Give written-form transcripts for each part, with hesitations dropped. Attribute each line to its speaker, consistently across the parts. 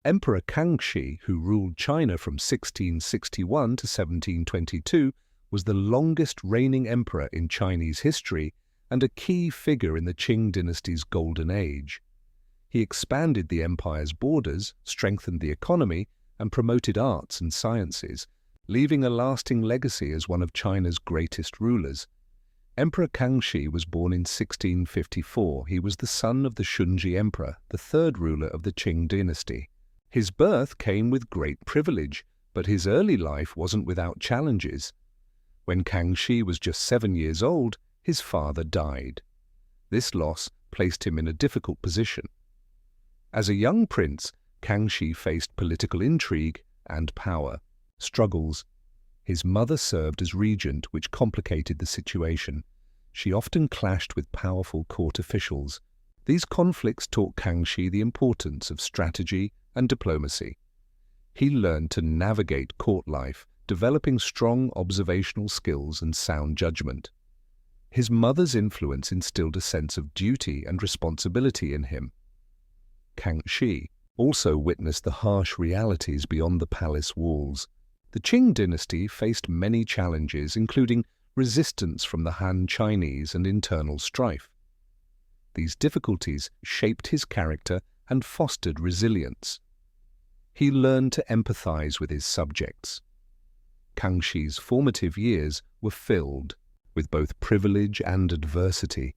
Speaker 1: Emperor Kangxi, who ruled China from 1661 to 1722, was the longest reigning emperor in Chinese history and a key figure in the Qing Dynasty's golden age. He expanded the empire's borders, strengthened the economy, and promoted arts and sciences, leaving a lasting legacy as one of China's greatest rulers. Emperor Kangxi was born in 1654. He was the son of the Shunji Emperor, the third ruler of the Qing Dynasty. His birth came with great privilege, but his early life wasn't without challenges. When Kangxi was just 7 years old, his father died. This loss placed him in a difficult position. As a young prince, Kangxi faced political intrigue and power struggles. His mother served as regent, which complicated the situation. She often clashed with powerful court officials. These conflicts taught Kangxi the importance of strategy and diplomacy. He learned to navigate court life, developing strong observational skills and sound judgment. His mother's influence instilled a sense of duty and responsibility in him. Kangxi also witnessed the harsh realities beyond the palace walls. The Qing dynasty faced many challenges, including resistance from the Han Chinese and internal strife. These difficulties shaped his character and fostered resilience. He learned to empathize with his subjects. Kangxi's formative years were filled with both privilege and adversity.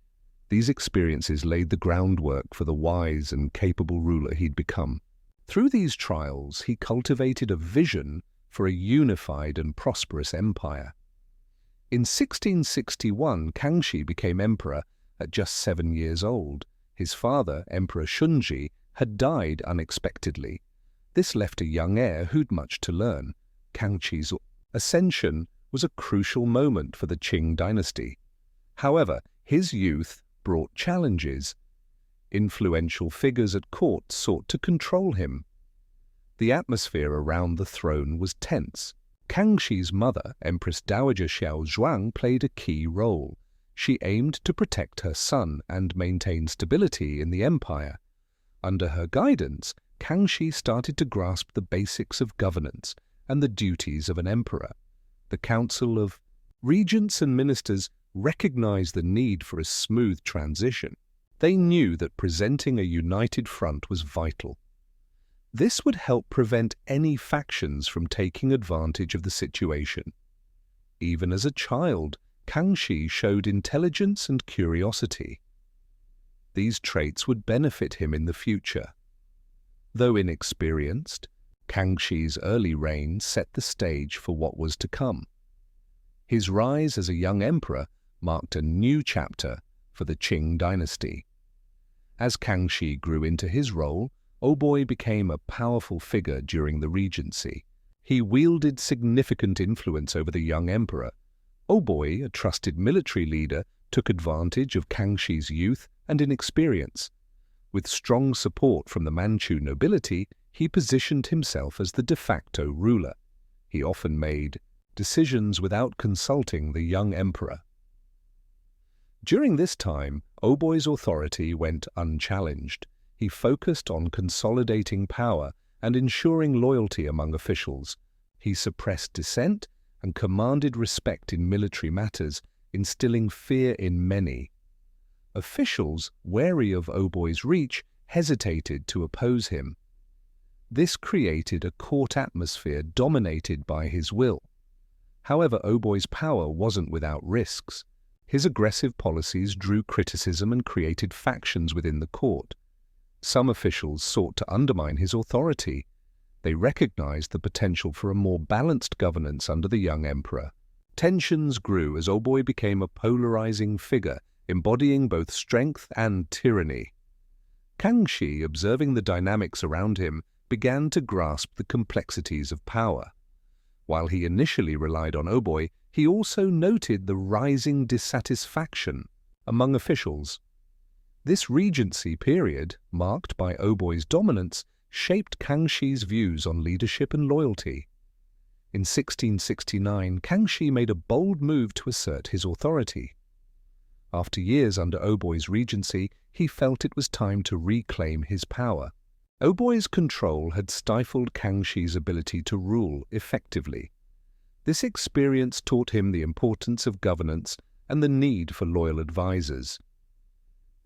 Speaker 1: These experiences laid the groundwork for the wise and capable ruler he'd become. Through these trials, he cultivated a vision for a unified and prosperous empire. In 1661, Kangxi became emperor at just 7 years old. His father, Emperor Shunji, had died unexpectedly. This left a young heir who'd much to learn. Kangxi's ascension was a crucial moment for the Qing dynasty. However, his youth brought challenges. Influential figures at court sought to control him. The atmosphere around the throne was tense. Kangxi's mother, Empress Dowager Xiao Zhuang, played a key role. She aimed to protect her son and maintain stability in the empire. Under her guidance, Kangxi started to grasp the basics of governance and the duties of an emperor. The Council of Regents and Ministers recognized the need for a smooth transition. They knew that presenting a united front was vital. This would help prevent any factions from taking advantage of the situation. Even as a child, Kangxi showed intelligence and curiosity. These traits would benefit him in the future. Though inexperienced, Kangxi's early reign set the stage for what was to come. His rise as a young emperor marked a new chapter for the Qing dynasty. As Kangxi grew into his role, Oboi became a powerful figure during the regency. He wielded significant influence over the young emperor. Oboi, a trusted military leader, took advantage of Kangxi's youth and inexperience. With strong support from the Manchu nobility, he positioned himself as the de facto ruler. He often made decisions without consulting the young emperor. During this time, Oboi's authority went unchallenged. He focused on consolidating power and ensuring loyalty among officials. He suppressed dissent and commanded respect in military matters, instilling fear in many. Officials, wary of Oboi's reach, hesitated to oppose him. This created a court atmosphere dominated by his will. However, Oboi's power wasn't without risks. His aggressive policies drew criticism and created factions within the court. Some officials sought to undermine his authority. They recognized the potential for a more balanced governance under the young emperor. Tensions grew as Oboi became a polarizing figure, embodying both strength and tyranny. Kangxi, observing the dynamics around him, began to grasp the complexities of power. While he initially relied on Oboi, he also noted the rising dissatisfaction among officials. This regency period, marked by Oboi's dominance, shaped Kangxi's views on leadership and loyalty. In 1669, Kangxi made a bold move to assert his authority. After years under Oboi's regency, he felt it was time to reclaim his power. Oboi's control had stifled Kangxi's ability to rule effectively. This experience taught him the importance of governance and the need for loyal advisors.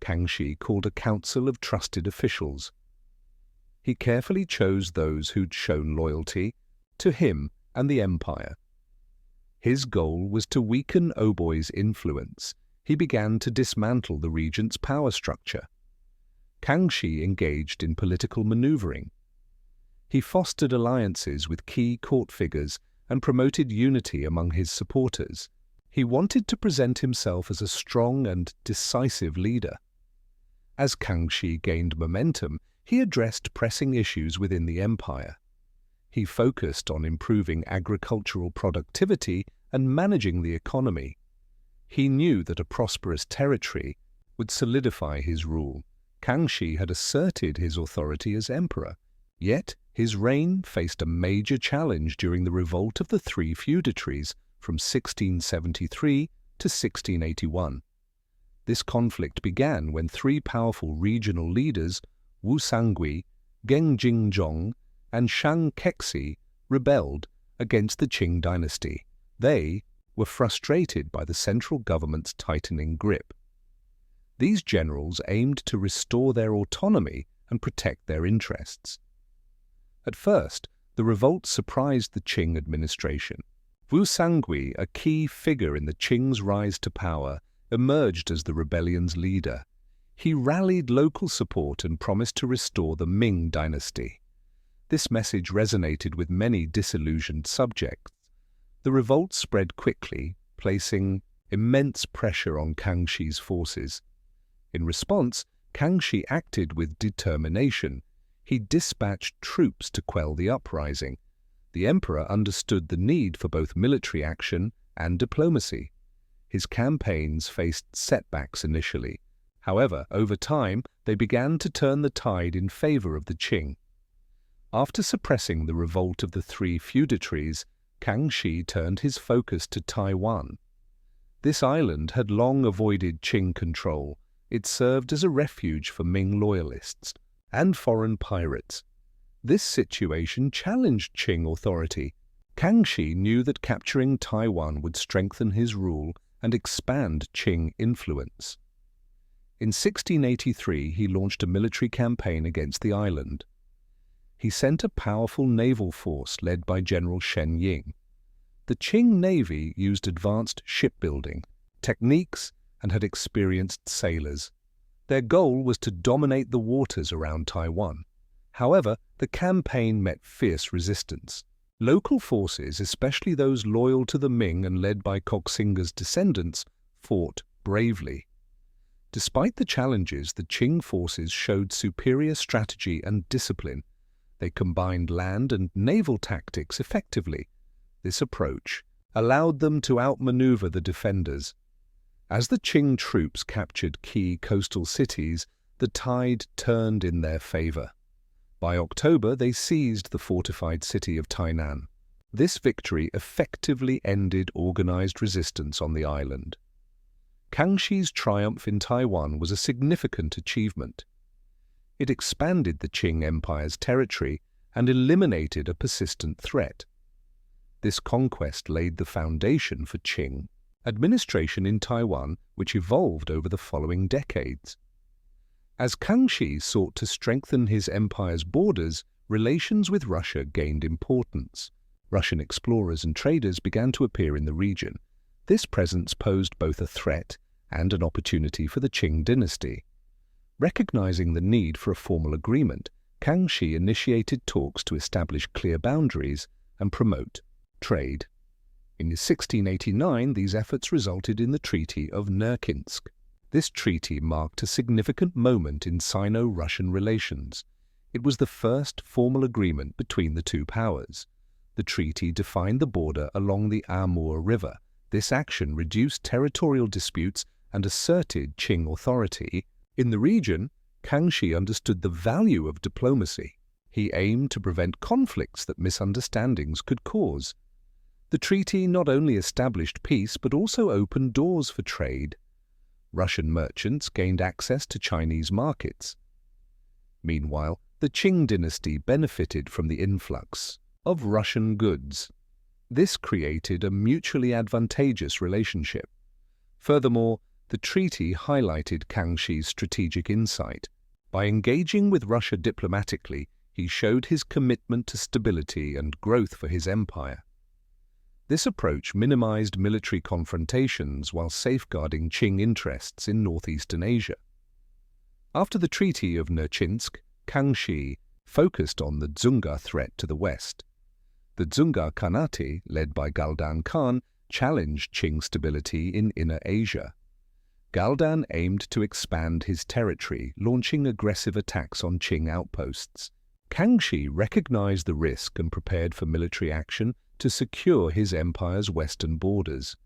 Speaker 1: Kangxi called a council of trusted officials. He carefully chose those who'd shown loyalty to him and the empire. His goal was to weaken Oboi's influence. He began to dismantle the regent's power structure. Kangxi engaged in political maneuvering. He fostered alliances with key court figures and promoted unity among his supporters. He wanted to present himself as a strong and decisive leader. As Kangxi gained momentum, he addressed pressing issues within the empire. He focused on improving agricultural productivity and managing the economy. He knew that a prosperous territory would solidify his rule. Kangxi had asserted his authority as emperor, yet his reign faced a major challenge during the revolt of the three feudatories from 1673 to 1681. This conflict began when three powerful regional leaders, Wu Sangui, Geng Jingzhong, and Shang Kexi, rebelled against the Qing Dynasty. They were frustrated by the central government's tightening grip. These generals aimed to restore their autonomy and protect their interests. At first, the revolt surprised the Qing administration. Wu Sangui, a key figure in the Qing's rise to power, emerged as the rebellion's leader. He rallied local support and promised to restore the Ming dynasty. This message resonated with many disillusioned subjects. The revolt spread quickly, placing immense pressure on Kangxi's forces. In response, Kangxi acted with determination. He dispatched troops to quell the uprising. The emperor understood the need for both military action and diplomacy. His campaigns faced setbacks initially. However, over time, they began to turn the tide in favor of the Qing. After suppressing the revolt of the three feudatories, Kangxi turned his focus to Taiwan. This island had long avoided Qing control. It served as a refuge for Ming loyalists and foreign pirates. This situation challenged Qing authority. Kangxi knew that capturing Taiwan would strengthen his rule and expand Qing influence. In 1683, he launched a military campaign against the island. He sent a powerful naval force led by General Shen Ying. The Qing Navy used advanced shipbuilding techniques and had experienced sailors. Their goal was to dominate the waters around Taiwan. However, the campaign met fierce resistance. Local forces, especially those loyal to the Ming and led by Koxinga's descendants, fought bravely. Despite the challenges, the Qing forces showed superior strategy and discipline. They combined land and naval tactics effectively. This approach allowed them to outmaneuver the defenders. As the Qing troops captured key coastal cities, the tide turned in their favor. By October, they seized the fortified city of Tainan. This victory effectively ended organized resistance on the island. Kangxi's triumph in Taiwan was a significant achievement. It expanded the Qing Empire's territory and eliminated a persistent threat. This conquest laid the foundation for Qing administration in Taiwan, which evolved over the following decades. As Kangxi sought to strengthen his empire's borders, relations with Russia gained importance. Russian explorers and traders began to appear in the region. This presence posed both a threat and an opportunity for the Qing dynasty. Recognizing the need for a formal agreement, Kangxi initiated talks to establish clear boundaries and promote trade. In 1689, these efforts resulted in the Treaty of Nurkinsk. This treaty marked a significant moment in Sino-Russian relations. It was the first formal agreement between the two powers. The treaty defined the border along the Amur River. This action reduced territorial disputes and asserted Qing authority. In the region, Kangxi understood the value of diplomacy. He aimed to prevent conflicts that misunderstandings could cause. The treaty not only established peace but also opened doors for trade. Russian merchants gained access to Chinese markets. Meanwhile, The Qing dynasty benefited from the influx of Russian goods. This created a mutually advantageous relationship. Furthermore, the treaty highlighted Kangxi's strategic insight. By engaging with Russia diplomatically, he showed his commitment to stability and growth for his empire. This approach minimized military confrontations while safeguarding Qing interests in northeastern Asia. After the Treaty of Nerchinsk, Kangxi focused on the Dzungar threat to the west. The Dzungar Khanate, led by Galdan Khan, challenged Qing stability in Inner Asia. Galdan aimed to expand his territory, launching aggressive attacks on Qing outposts. Kangxi recognized the risk and prepared for military action to secure his empire's western borders.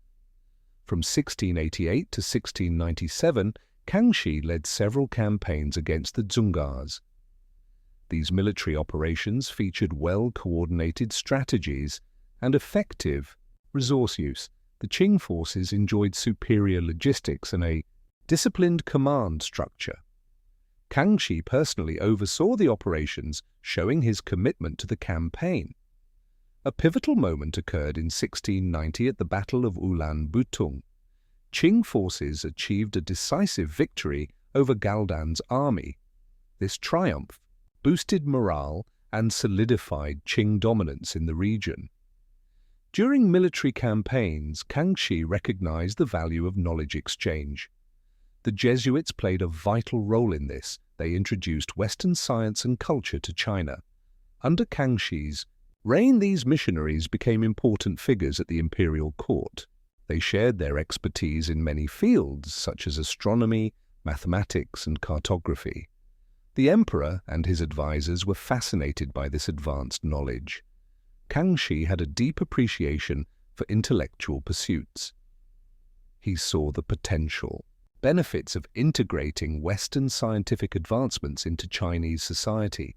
Speaker 1: From 1688 to 1697, Kangxi led several campaigns against the Dzungars. These military operations featured well-coordinated strategies and effective resource use. The Qing forces enjoyed superior logistics and a disciplined command structure. Kangxi personally oversaw the operations, showing his commitment to the campaign. A pivotal moment occurred in 1690 at the Battle of Ulan-Butung. Qing forces achieved a decisive victory over Galdan's army. This triumph boosted morale and solidified Qing dominance in the region. During military campaigns, Kangxi recognized the value of knowledge exchange. The Jesuits played a vital role in this. They introduced Western science and culture to China. Under Kangxi's reign, these missionaries became important figures at the imperial court. They shared their expertise in many fields, such as astronomy, mathematics, and cartography. The emperor and his advisors were fascinated by this advanced knowledge. Kangxi had a deep appreciation for intellectual pursuits. He saw the potential benefits of integrating Western scientific advancements into Chinese society.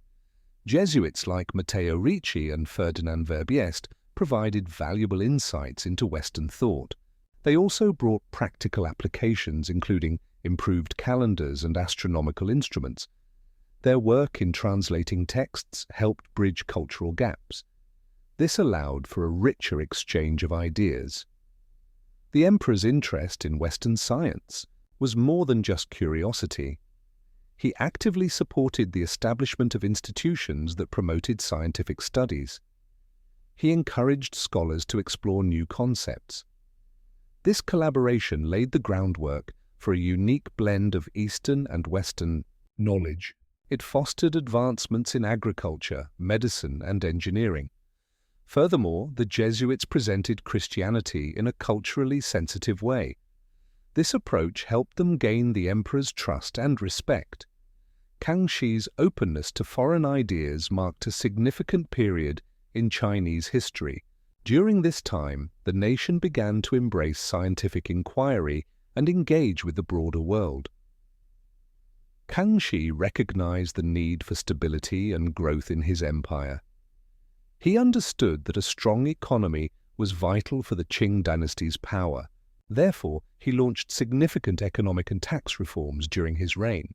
Speaker 1: Jesuits like Matteo Ricci and Ferdinand Verbiest provided valuable insights into Western thought. They also brought practical applications, including improved calendars and astronomical instruments. Their work in translating texts helped bridge cultural gaps. This allowed for a richer exchange of ideas. The emperor's interest in Western science was more than just curiosity. He actively supported the establishment of institutions that promoted scientific studies. He encouraged scholars to explore new concepts. This collaboration laid the groundwork for a unique blend of Eastern and Western knowledge. It fostered advancements in agriculture, medicine, and engineering. Furthermore, the Jesuits presented Christianity in a culturally sensitive way. This approach helped them gain the emperor's trust and respect. Kangxi's openness to foreign ideas marked a significant period in Chinese history. During this time, the nation began to embrace scientific inquiry and engage with the broader world. Kangxi recognized the need for stability and growth in his empire. He understood that a strong economy was vital for the Qing dynasty's power. Therefore, he launched significant economic and tax reforms during his reign.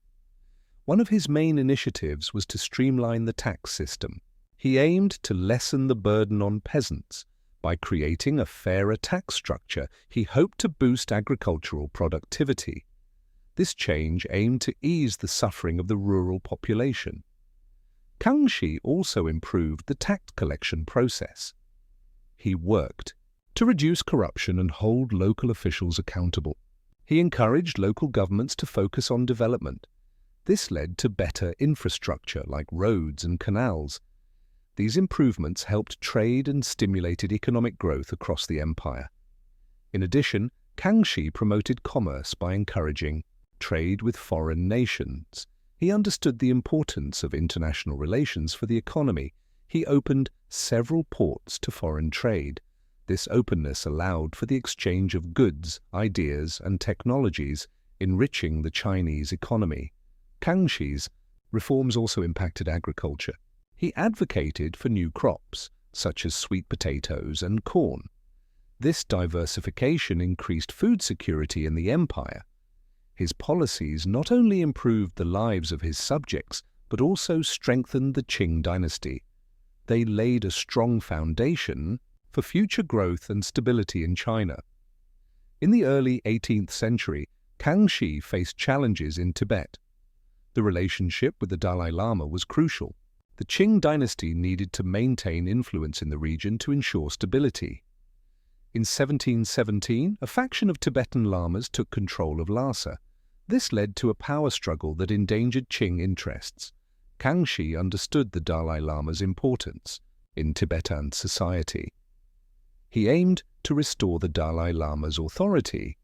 Speaker 1: One of his main initiatives was to streamline the tax system. He aimed to lessen the burden on peasants. By creating a fairer tax structure, he hoped to boost agricultural productivity. This change aimed to ease the suffering of the rural population. Kangxi also improved the tax collection process. He worked to reduce corruption and hold local officials accountable. He encouraged local governments to focus on development. This led to better infrastructure like roads and canals. These improvements helped trade and stimulated economic growth across the empire. In addition, Kangxi promoted commerce by encouraging trade with foreign nations. He understood the importance of international relations for the economy. He opened several ports to foreign trade. This openness allowed for the exchange of goods, ideas, and technologies, enriching the Chinese economy. Kangxi's reforms also impacted agriculture. He advocated for new crops, such as sweet potatoes and corn. This diversification increased food security in the empire. His policies not only improved the lives of his subjects, but also strengthened the Qing Dynasty. They laid a strong foundation for future growth and stability in China. In the early 18th century, Kangxi faced challenges in Tibet. The relationship with the Dalai Lama was crucial. The Qing Dynasty needed to maintain influence in the region to ensure stability. In 1717, a faction of Tibetan lamas took control of Lhasa. This led to a power struggle that endangered Qing interests. Kangxi understood the Dalai Lama's importance in Tibetan society. He aimed to restore the Dalai Lama's authority.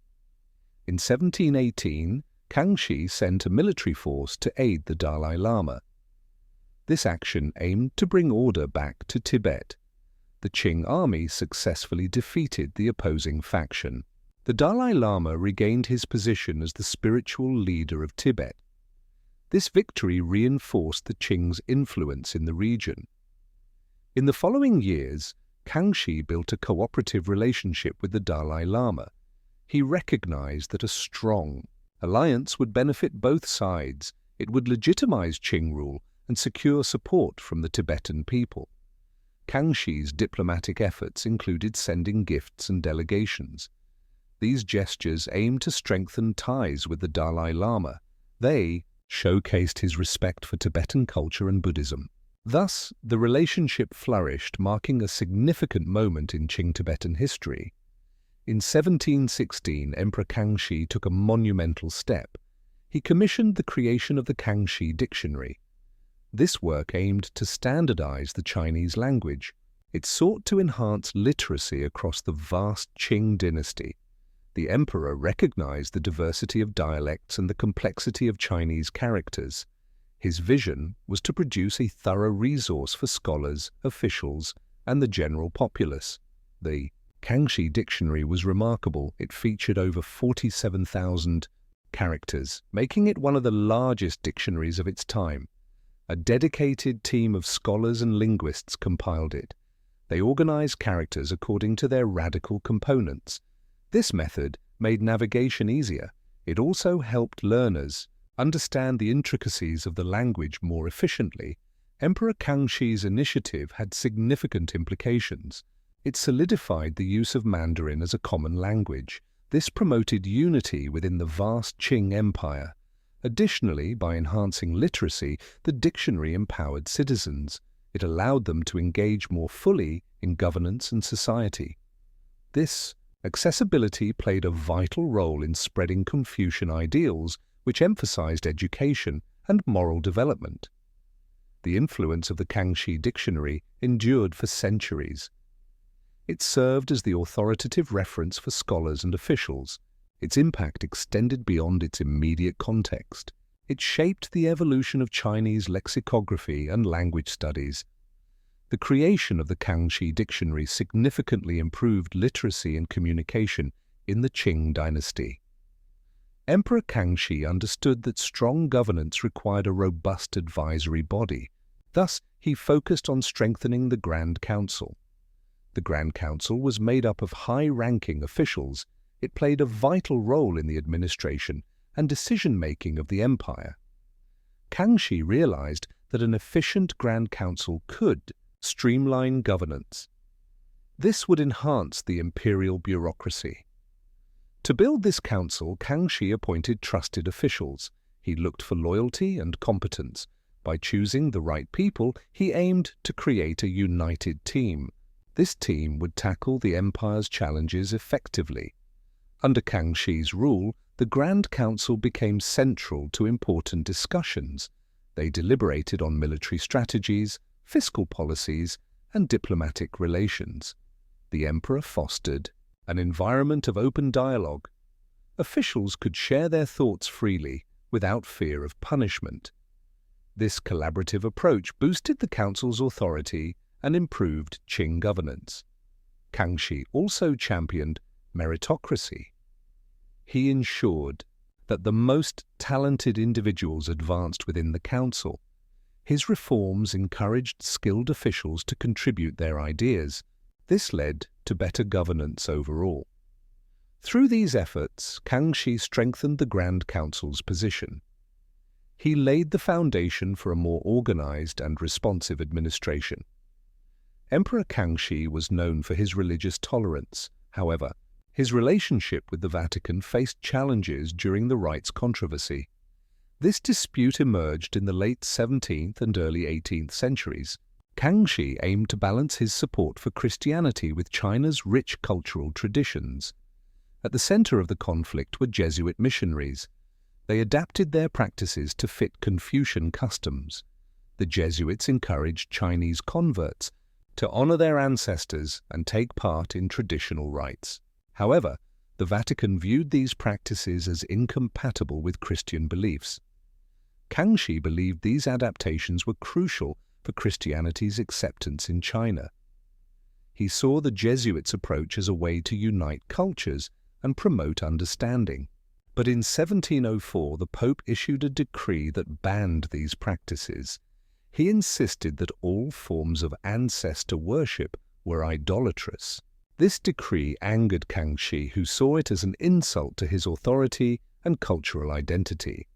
Speaker 1: In 1718, Kangxi sent a military force to aid the Dalai Lama. This action aimed to bring order back to Tibet. The Qing army successfully defeated the opposing faction. The Dalai Lama regained his position as the spiritual leader of Tibet. This victory reinforced the Qing's influence in the region. In the following years, Kangxi built a cooperative relationship with the Dalai Lama. He recognized that a strong alliance would benefit both sides. It would legitimize Qing rule and secure support from the Tibetan people. Kangxi's diplomatic efforts included sending gifts and delegations. These gestures aimed to strengthen ties with the Dalai Lama. They showcased his respect for Tibetan culture and Buddhism. Thus, the relationship flourished, marking a significant moment in Qing-Tibetan history. In 1716, Emperor Kangxi took a monumental step. He commissioned the creation of the Kangxi Dictionary. This work aimed to standardize the Chinese language. It sought to enhance literacy across the vast Qing dynasty. The emperor recognized the diversity of dialects and the complexity of Chinese characters. His vision was to produce a thorough resource for scholars, officials, and the general populace. The Kangxi Dictionary was remarkable. It featured over 47,000 characters, making it one of the largest dictionaries of its time. A dedicated team of scholars and linguists compiled it. They organized characters according to their radical components. This method made navigation easier. It also helped learners understand the intricacies of the language more efficiently. Emperor Kangxi's initiative had significant implications. It solidified the use of Mandarin as a common language. This promoted unity within the vast Qing Empire. Additionally, by enhancing literacy, the dictionary empowered citizens. It allowed them to engage more fully in governance and society. This accessibility played a vital role in spreading Confucian ideals, which emphasized education and moral development. The influence of the Kangxi Dictionary endured for centuries. It served as the authoritative reference for scholars and officials. Its impact extended beyond its immediate context. It shaped the evolution of Chinese lexicography and language studies. The creation of the Kangxi Dictionary significantly improved literacy and communication in the Qing Dynasty. Emperor Kangxi understood that strong governance required a robust advisory body. Thus, he focused on strengthening the Grand Council. The Grand Council was made up of high-ranking officials. It played a vital role in the administration and decision-making of the empire. Kangxi realized that an efficient Grand Council could streamline governance. This would enhance the imperial bureaucracy. To build this council, Kangxi appointed trusted officials. He looked for loyalty and competence. By choosing the right people, he aimed to create a united team. This team would tackle the empire's challenges effectively. Under Kangxi's rule, the Grand Council became central to important discussions. They deliberated on military strategies, fiscal policies, and diplomatic relations. The emperor fostered an environment of open dialogue. Officials could share their thoughts freely without fear of punishment. This collaborative approach boosted the council's authority and improved Qing governance. Kangxi also championed meritocracy. He ensured that the most talented individuals advanced within the council. His reforms encouraged skilled officials to contribute their ideas. This led to better governance overall. Through these efforts, Kangxi strengthened the Grand Council's position. He laid the foundation for a more organized and responsive administration. Emperor Kangxi was known for his religious tolerance. However, his relationship with the Vatican faced challenges during the rights controversy. This dispute emerged in the late 17th and early 18th centuries. Kangxi aimed to balance his support for Christianity with China's rich cultural traditions. At the center of the conflict were Jesuit missionaries. They adapted their practices to fit Confucian customs. The Jesuits encouraged Chinese converts to honor their ancestors and take part in traditional rites. However, the Vatican viewed these practices as incompatible with Christian beliefs. Kangxi believed these adaptations were crucial for Christianity's acceptance in China. He saw the Jesuits' approach as a way to unite cultures and promote understanding. But in 1704, the Pope issued a decree that banned these practices. He insisted that all forms of ancestor worship were idolatrous. This decree angered Kangxi, who saw it as an insult to his authority and cultural identity.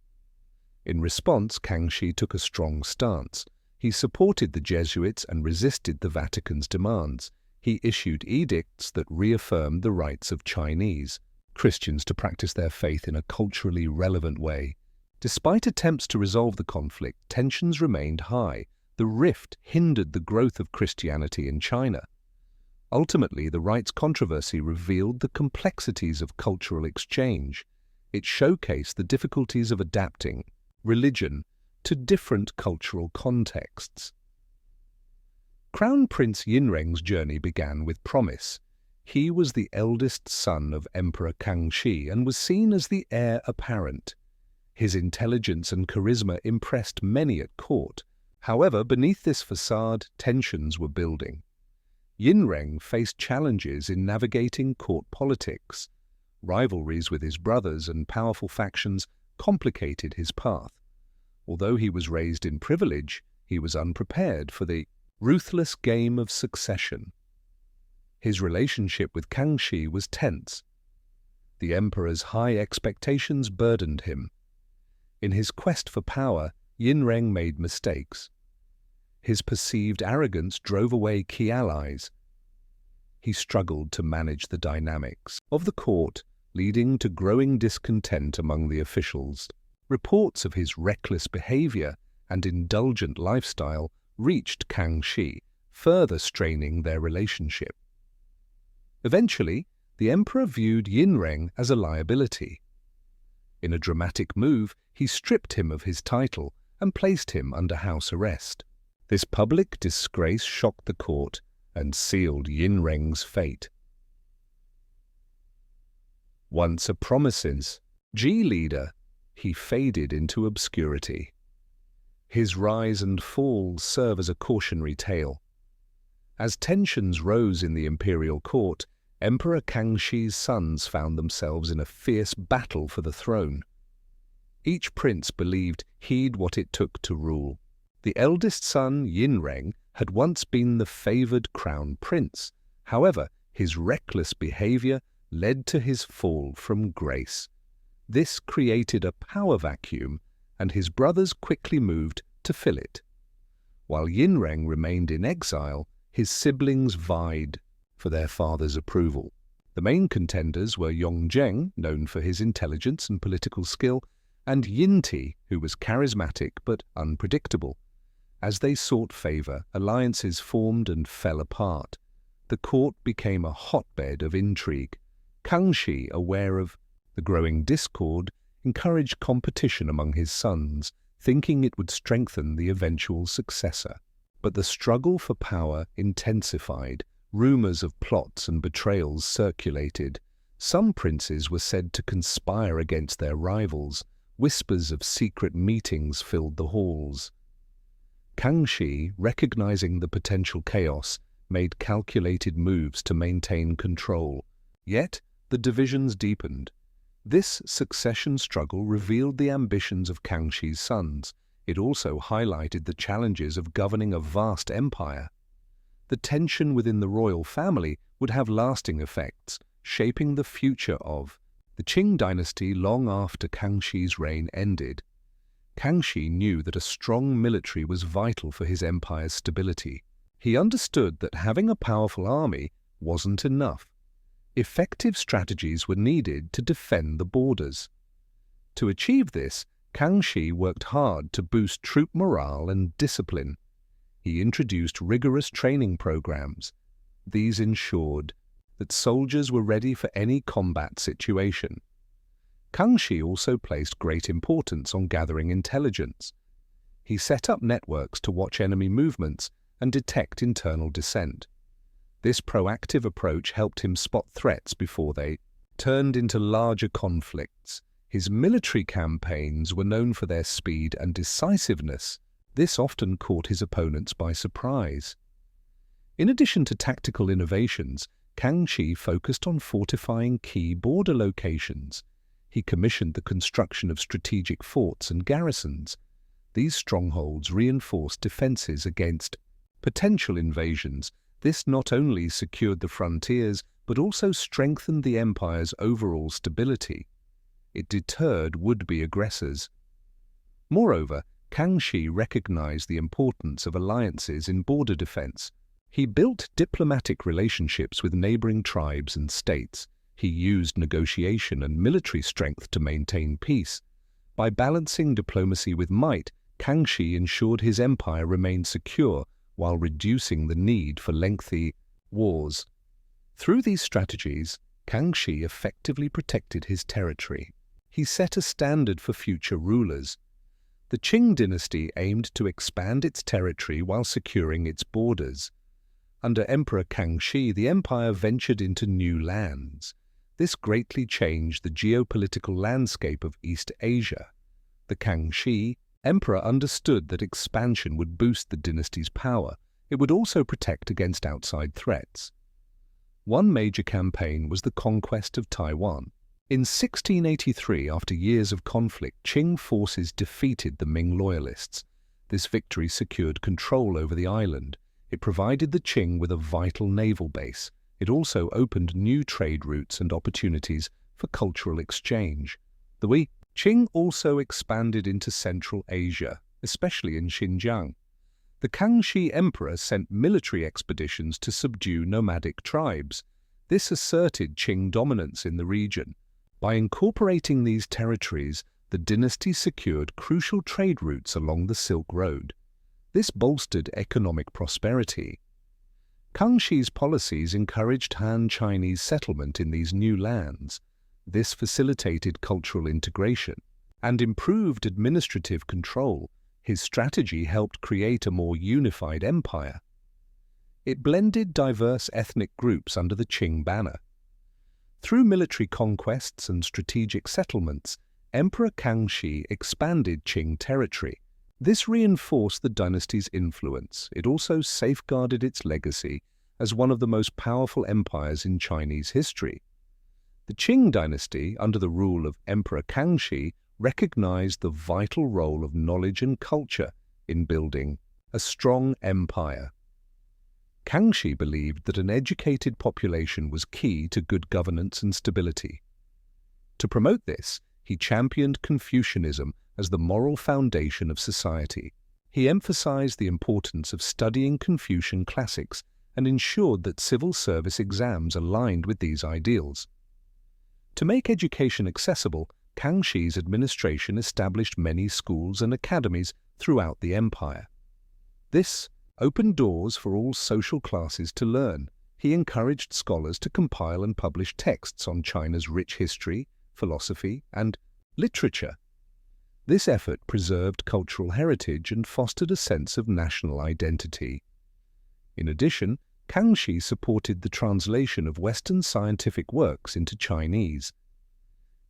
Speaker 1: In response, Kangxi took a strong stance. He supported the Jesuits and resisted the Vatican's demands. He issued edicts that reaffirmed the rights of Chinese Christians to practice their faith in a culturally relevant way. Despite attempts to resolve the conflict, tensions remained high. The rift hindered the growth of Christianity in China. Ultimately, the rights controversy revealed the complexities of cultural exchange. It showcased the difficulties of adapting religion to different cultural contexts. Crown Prince Yinreng's journey began with promise. He was the eldest son of Emperor Kangxi and was seen as the heir apparent. His intelligence and charisma impressed many at court. However, beneath this facade, tensions were building. Yinreng faced challenges in navigating court politics. Rivalries with his brothers and powerful factions complicated his path. Although he was raised in privilege, he was unprepared for the ruthless game of succession. His relationship with Kangxi was tense. The emperor's high expectations burdened him. In his quest for power, Yinreng made mistakes. His perceived arrogance drove away key allies. He struggled to manage the dynamics of the court, leading to growing discontent among the officials. Reports of his reckless behavior and indulgent lifestyle reached Kangxi, further straining their relationship. Eventually, the emperor viewed Yinreng as a liability. In a dramatic move, he stripped him of his title and placed him under house arrest. This public disgrace shocked the court and sealed Yinreng's fate. Once a prominent Ji leader, he faded into obscurity. His rise and fall serve as a cautionary tale. As tensions rose in the imperial court, Emperor Kangxi's sons found themselves in a fierce battle for the throne. Each prince believed he'd what it took to rule. The eldest son, Yinreng, had once been the favored crown prince. However, his reckless behavior led to his fall from grace. This created a power vacuum, and his brothers quickly moved to fill it. While Yinreng remained in exile, his siblings vied for their father's approval. The main contenders were Yongzheng, known for his intelligence and political skill, and Yinti, who was charismatic but unpredictable. As they sought favor, alliances formed and fell apart. The court became a hotbed of intrigue. Kangxi, aware of the growing discord, encouraged competition among his sons, thinking it would strengthen the eventual successor. But the struggle for power intensified. Rumors of plots and betrayals circulated. Some princes were said to conspire against their rivals. Whispers of secret meetings filled the halls. Kangxi, recognizing the potential chaos, made calculated moves to maintain control. Yet, the divisions deepened. This succession struggle revealed the ambitions of Kangxi's sons. It also highlighted the challenges of governing a vast empire. The tension within the royal family would have lasting effects, shaping the future of the Qing Dynasty long after Kangxi's reign ended. Kangxi knew that a strong military was vital for his empire's stability. He understood that having a powerful army wasn't enough. Effective strategies were needed to defend the borders. To achieve this, Kangxi worked hard to boost troop morale and discipline. He introduced rigorous training programs. These ensured that soldiers were ready for any combat situation. Kangxi also placed great importance on gathering intelligence. He set up networks to watch enemy movements and detect internal dissent. This proactive approach helped him spot threats before they turned into larger conflicts. His military campaigns were known for their speed and decisiveness. This often caught his opponents by surprise. In addition to tactical innovations, Kangxi focused on fortifying key border locations. He commissioned the construction of strategic forts and garrisons. These strongholds reinforced defenses against potential invasions. This not only secured the frontiers, but also strengthened the empire's overall stability. It deterred would-be aggressors. Moreover, Kangxi recognized the importance of alliances in border defense. He built diplomatic relationships with neighboring tribes and states. He used negotiation and military strength to maintain peace. By balancing diplomacy with might, Kangxi ensured his empire remained secure while reducing the need for lengthy wars. Through these strategies, Kangxi effectively protected his territory. He set a standard for future rulers. The Qing dynasty aimed to expand its territory while securing its borders. Under Emperor Kangxi, the empire ventured into new lands. This greatly changed the geopolitical landscape of East Asia. The Kangxi emperor understood that expansion would boost the dynasty's power. It would also protect against outside threats. One major campaign was the conquest of Taiwan. In 1683, after years of conflict, Qing forces defeated the Ming loyalists. This victory secured control over the island. It provided the Qing with a vital naval base. It also opened new trade routes and opportunities for cultural exchange. The Qing also expanded into Central Asia, especially in Xinjiang. The Kangxi emperor sent military expeditions to subdue nomadic tribes. This asserted Qing dominance in the region. By incorporating these territories, the dynasty secured crucial trade routes along the Silk Road. This bolstered economic prosperity. Kangxi's policies encouraged Han Chinese settlement in these new lands. This facilitated cultural integration and improved administrative control. His strategy helped create a more unified empire. It blended diverse ethnic groups under the Qing banner. Through military conquests and strategic settlements, Emperor Kangxi expanded Qing territory. This reinforced the dynasty's influence. It also safeguarded its legacy as one of the most powerful empires in Chinese history. The Qing dynasty, under the rule of Emperor Kangxi, recognized the vital role of knowledge and culture in building a strong empire. Kangxi believed that an educated population was key to good governance and stability. To promote this, he championed Confucianism as the moral foundation of society. He emphasized the importance of studying Confucian classics and ensured that civil service exams aligned with these ideals. To make education accessible, Kangxi's administration established many schools and academies throughout the empire. This opened doors for all social classes to learn. He encouraged scholars to compile and publish texts on China's rich history, philosophy, and literature. This effort preserved cultural heritage and fostered a sense of national identity. In addition, Kangxi supported the translation of Western scientific works into Chinese.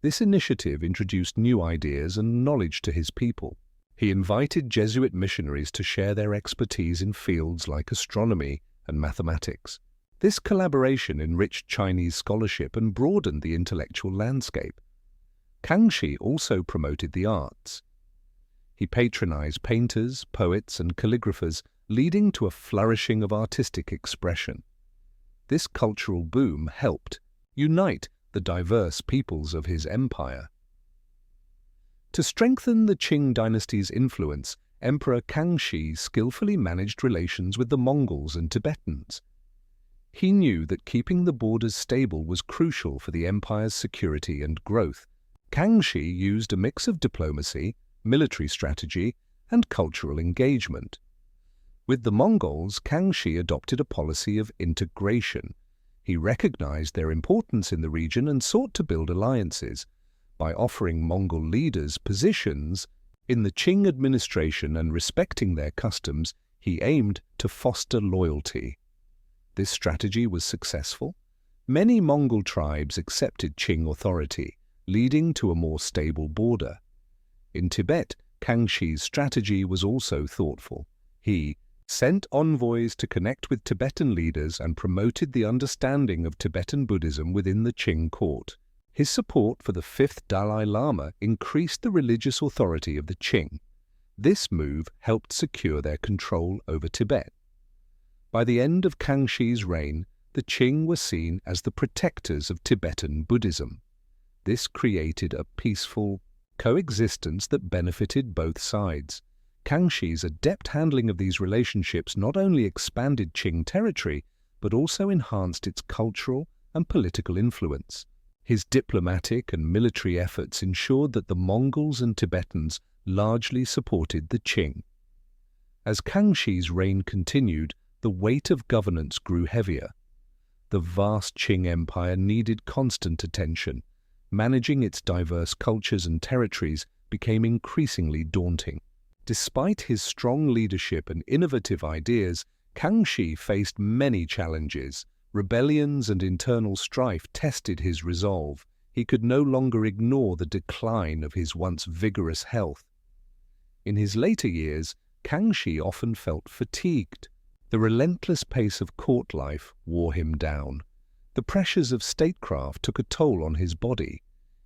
Speaker 1: This initiative introduced new ideas and knowledge to his people. He invited Jesuit missionaries to share their expertise in fields like astronomy and mathematics. This collaboration enriched Chinese scholarship and broadened the intellectual landscape. Kangxi also promoted the arts. He patronized painters, poets, and calligraphers, leading to a flourishing of artistic expression. This cultural boom helped unite the diverse peoples of his empire. To strengthen the Qing dynasty's influence, Emperor Kangxi skillfully managed relations with the Mongols and Tibetans. He knew that keeping the borders stable was crucial for the empire's security and growth. Kangxi used a mix of diplomacy, military strategy, and cultural engagement. With the Mongols, Kangxi adopted a policy of integration. He recognized their importance in the region and sought to build alliances. By offering Mongol leaders positions in the Qing administration and respecting their customs, he aimed to foster loyalty. This strategy was successful. Many Mongol tribes accepted Qing authority, leading to a more stable border. In Tibet, Kangxi's strategy was also thoughtful. He sent envoys to connect with Tibetan leaders and promoted the understanding of Tibetan Buddhism within the Qing court. His support for the fifth Dalai Lama increased the religious authority of the Qing. This move helped secure their control over Tibet. By the end of Kangxi's reign, the Qing were seen as the protectors of Tibetan Buddhism. This created a peaceful coexistence that benefited both sides. Kangxi's adept handling of these relationships not only expanded Qing territory, but also enhanced its cultural and political influence. His diplomatic and military efforts ensured that the Mongols and Tibetans largely supported the Qing. As Kangxi's reign continued, the weight of governance grew heavier. The vast Qing Empire needed constant attention. Managing its diverse cultures and territories became increasingly daunting. Despite his strong leadership and innovative ideas, Kangxi faced many challenges. Rebellions and internal strife tested his resolve. He could no longer ignore the decline of his once vigorous health. In his later years, Kangxi often felt fatigued. The relentless pace of court life wore him down. The pressures of statecraft took a toll on his body.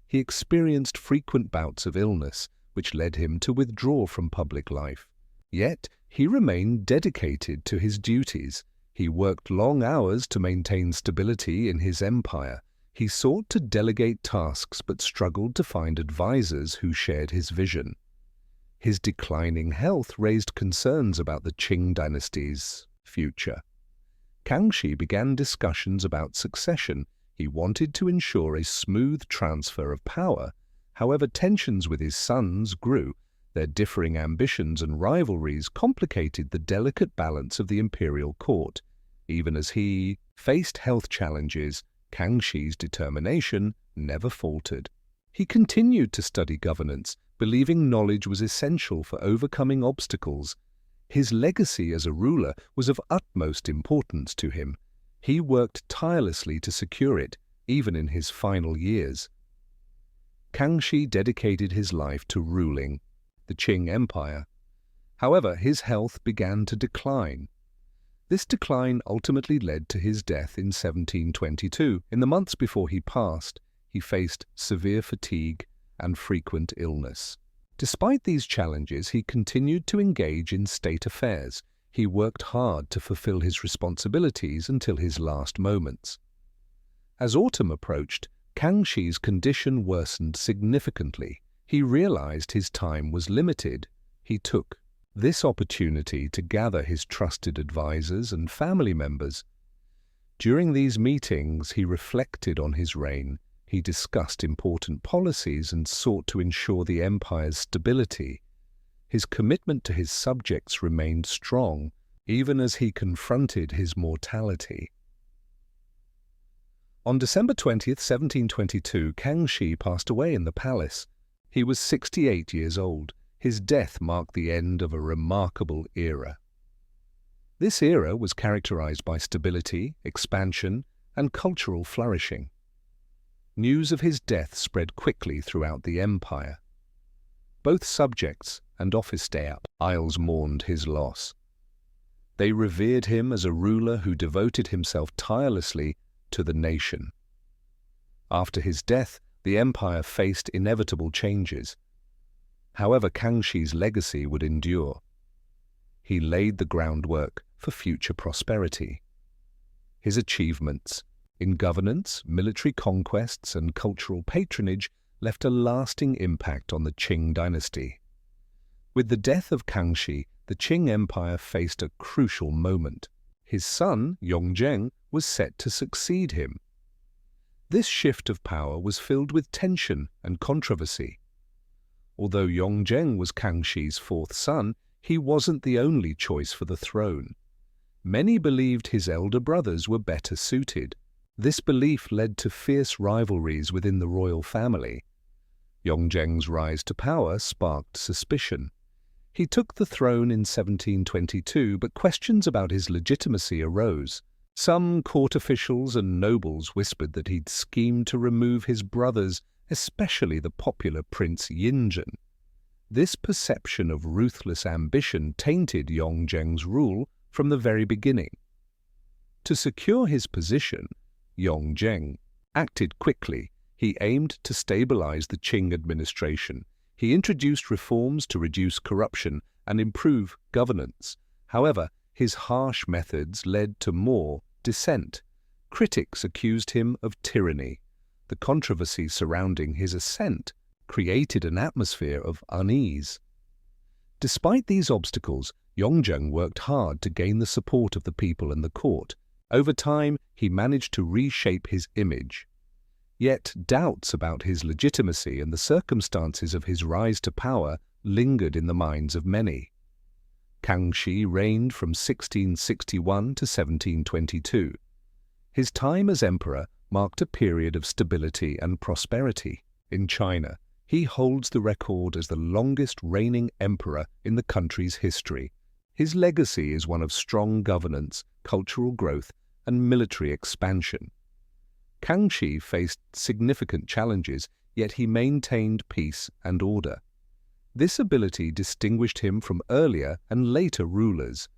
Speaker 1: He experienced frequent bouts of illness, which led him to withdraw from public life. Yet, he remained dedicated to his duties. He worked long hours to maintain stability in his empire. He sought to delegate tasks but struggled to find advisors who shared his vision. His declining health raised concerns about the Qing dynasty's future. Kangxi began discussions about succession. He wanted to ensure a smooth transfer of power. However, tensions with his sons grew. Their differing ambitions and rivalries complicated the delicate balance of the imperial court. Even as he faced health challenges, Kangxi's determination never faltered. He continued to study governance, believing knowledge was essential for overcoming obstacles. His legacy as a ruler was of utmost importance to him. He worked tirelessly to secure it, even in his final years. Kangxi dedicated his life to ruling the Qing Empire. However, his health began to decline. This decline ultimately led to his death in 1722. In the months before he passed, he faced severe fatigue and frequent illness. Despite these challenges, he continued to engage in state affairs. He worked hard to fulfill his responsibilities until his last moments. As autumn approached, Kangxi's condition worsened significantly. He realized his time was limited. He took this opportunity to gather his trusted advisors and family members. During these meetings, he reflected on his reign. He discussed important policies and sought to ensure the empire's stability. His commitment to his subjects remained strong, even as he confronted his mortality. On December 20th, 1722, Kangxi passed away in the palace. He was 68 years old. His death marked the end of a remarkable era. This era was characterized by stability, expansion, and cultural flourishing. News of his death spread quickly throughout the empire. Both subjects and office aisles mourned his loss. They revered him as a ruler who devoted himself tirelessly to the nation. After his death, the empire faced inevitable changes. However, Kangxi's legacy would endure. He laid the groundwork for future prosperity. His achievements in governance, military conquests, and cultural patronage left a lasting impact on the Qing dynasty. With the death of Kangxi, the Qing Empire faced a crucial moment. His son, Yongzheng, was set to succeed him. This shift of power was filled with tension and controversy. Although Yongzheng was Kangxi's fourth son, he wasn't the only choice for the throne. Many believed his elder brothers were better suited. This belief led to fierce rivalries within the royal family. Yongzheng's rise to power sparked suspicion. He took the throne in 1722, but questions about his legitimacy arose. Some court officials and nobles whispered that he'd schemed to remove his brothers, especially the popular Prince Yinzhen. This perception of ruthless ambition tainted Yongzheng's rule from the very beginning. To secure his position, Yongzheng acted quickly. He aimed to stabilize the Qing administration. He introduced reforms to reduce corruption and improve governance. However, his harsh methods led to more dissent. Critics accused him of tyranny. The controversy surrounding his ascent created an atmosphere of unease. Despite these obstacles, Yongzheng worked hard to gain the support of the people and the court. Over time, he managed to reshape his image. Yet doubts about his legitimacy and the circumstances of his rise to power lingered in the minds of many. Kangxi reigned from 1661 to 1722. His time as emperor marked a period of stability and prosperity. In China, he holds the record as the longest reigning emperor in the country's history. His legacy is one of strong governance, cultural growth, and military expansion. Kangxi faced significant challenges, yet he maintained peace and order. This ability distinguished him from earlier and later rulers.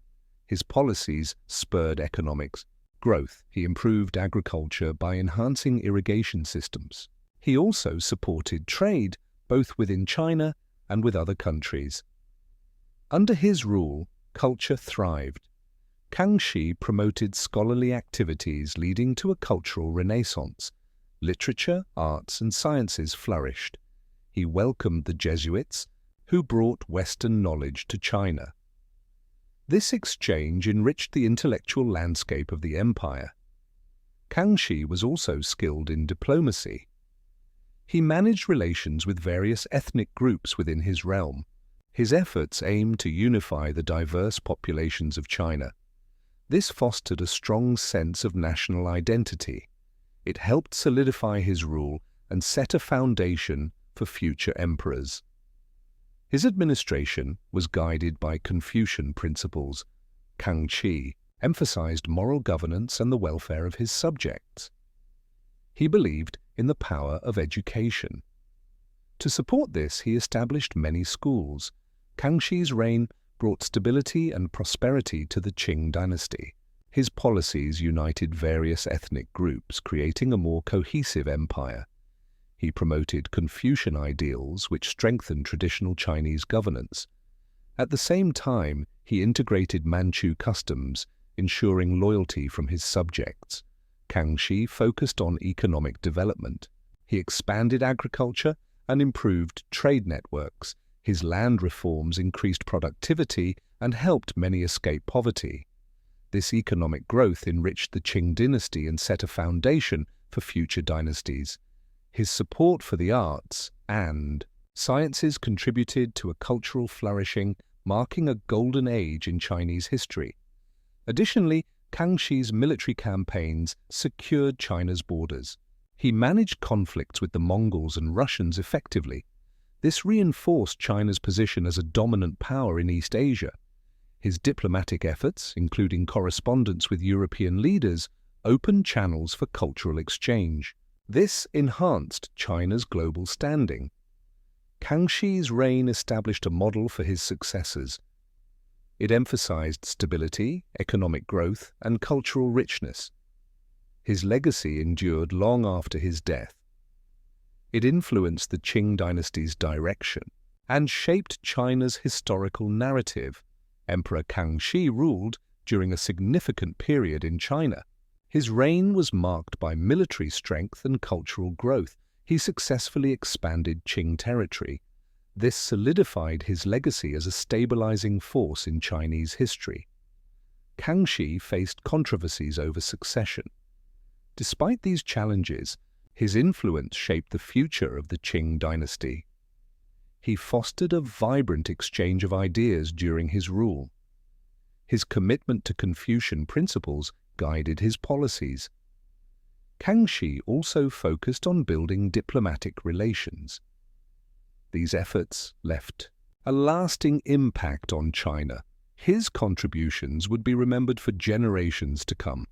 Speaker 1: His policies spurred economic growth. He improved agriculture by enhancing irrigation systems. He also supported trade, both within China and with other countries. Under his rule, culture thrived. Kangxi promoted scholarly activities leading to a cultural renaissance. Literature, arts, and sciences flourished. He welcomed the Jesuits, who brought Western knowledge to China. This exchange enriched the intellectual landscape of the empire. Kangxi was also skilled in diplomacy. He managed relations with various ethnic groups within his realm. His efforts aimed to unify the diverse populations of China. This fostered a strong sense of national identity. It helped solidify his rule and set a foundation for future emperors. His administration was guided by Confucian principles. Kangxi emphasized moral governance and the welfare of his subjects. He believed in the power of education. To support this, he established many schools. Kangxi's reign brought stability and prosperity to the Qing Dynasty. His policies united various ethnic groups, creating a more cohesive empire. He promoted Confucian ideals, which strengthened traditional Chinese governance. At the same time, he integrated Manchu customs, ensuring loyalty from his subjects. Kangxi focused on economic development. He expanded agriculture and improved trade networks. His land reforms increased productivity and helped many escape poverty. This economic growth enriched the Qing dynasty and set a foundation for future dynasties. His support for the arts and sciences contributed to a cultural flourishing, marking a golden age in Chinese history. Additionally, Kangxi's military campaigns secured China's borders. He managed conflicts with the Mongols and Russians effectively. This reinforced China's position as a dominant power in East Asia. His diplomatic efforts, including correspondence with European leaders, opened channels for cultural exchange. This enhanced China's global standing. Kangxi's reign established a model for his successors. It emphasized stability, economic growth, and cultural richness. His legacy endured long after his death. It influenced the Qing dynasty's direction and shaped China's historical narrative. Emperor Kangxi ruled during a significant period in China. His reign was marked by military strength and cultural growth. He successfully expanded Qing territory. This solidified his legacy as a stabilizing force in Chinese history. Kangxi faced controversies over succession. Despite these challenges, his influence shaped the future of the Qing dynasty. He fostered a vibrant exchange of ideas during his rule. His commitment to Confucian principles guided his policies. Kangxi also focused on building diplomatic relations. These efforts left a lasting impact on China. His contributions would be remembered for generations to come.